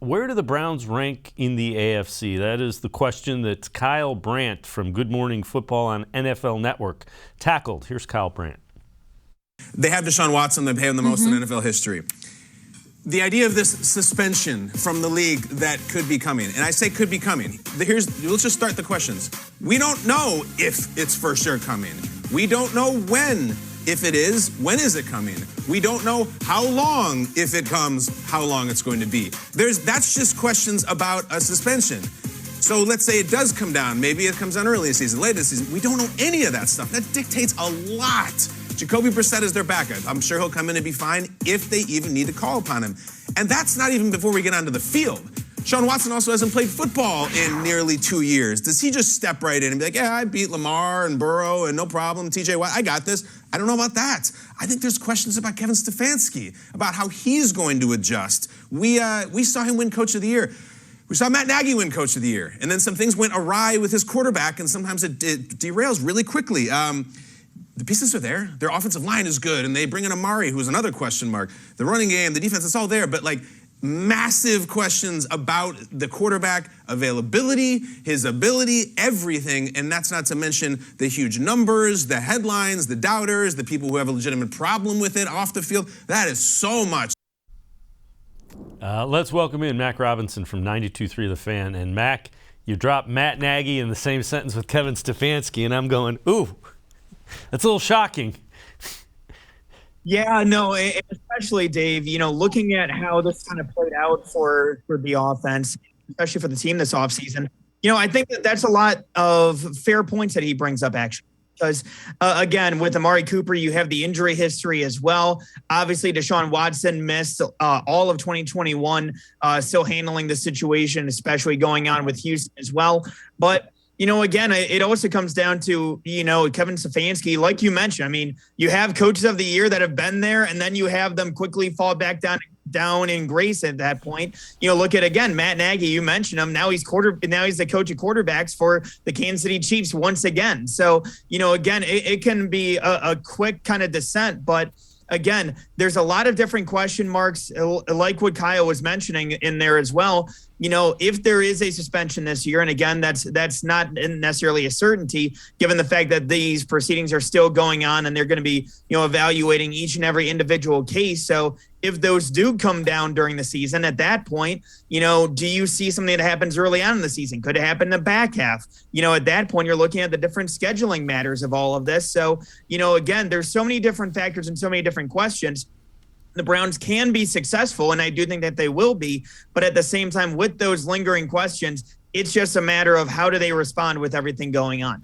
Where do the Browns rank in the AFC? That is the question that Kyle Brandt from Good Morning Football on NFL Network tackled. Here's Kyle Brandt. They have Deshaun Watson. They pay him the most in NFL history. The idea of this suspension from the league that could be coming, and I say could be coming. Let's just start the questions. We don't know if it's for sure coming. We don't know when. If it is, when is it coming? We don't know how long, if it comes, how long it's going to be. That's just questions about a suspension. So let's say it does come down. Maybe it comes down early in the season, late in the season. We don't know any of that stuff. That dictates a lot. Jacoby Brissett is their backup. I'm sure he'll come in and be fine if they even need to call upon him. And that's not even before we get onto the field. Sean Watson also hasn't played football in nearly 2 years. Does he just step right in and be like, yeah, I beat Lamar and Burrow and no problem, TJ Watt, I got this? I don't know about that. I think there's questions about Kevin Stefanski, about how he's going to adjust. We saw him win Coach of the Year. We saw Matt Nagy win Coach of the Year. And then some things went awry with his quarterback, and sometimes it derails really quickly. The pieces are there. Their offensive line is good, and they bring in Amari, who's another question mark. The running game, the defense, it's all there, but massive questions about the quarterback availability, his ability, everything, and that's not to mention the huge numbers, the headlines, the doubters, the people who have a legitimate problem with it off the field. That is so much. Let's welcome in Mac Robinson from 92.3 The Fan. And Mac, you dropped Matt Nagy in the same sentence with Kevin Stefanski, and I'm going, ooh, that's a little shocking. Yeah, no, especially Dave, looking at how this kind of played out for the offense, especially for the team this offseason, I think that's a lot of fair points that he brings up, actually. Because, again, with Amari Cooper, you have the injury history as well. Obviously, Deshaun Watson missed all of 2021, still handling the situation, especially going on with Houston as well. But again, it also comes down to, Kevin Stefanski, like you mentioned. I mean, you have coaches of the year that have been there, and then you have them quickly fall back down in grace at that point. Look at, again, Matt Nagy, you mentioned him. Now he's the coach of quarterbacks for the Kansas City Chiefs once again. So, again, it can be a quick kind of descent, but again, there's a lot of different question marks, like what Kyle was mentioning in there as well. If there is a suspension this year, and again, that's not necessarily a certainty, given the fact that these proceedings are still going on and they're going to be, evaluating each and every individual case. So if those do come down during the season, at that point, do you see something that happens early on in the season? Could it happen in the back half? At that point, you're looking at the different scheduling matters of all of this. So, again, there's so many different factors and so many different questions. The Browns can be successful, and I do think that they will be. But at the same time, with those lingering questions, it's just a matter of how do they respond with everything going on.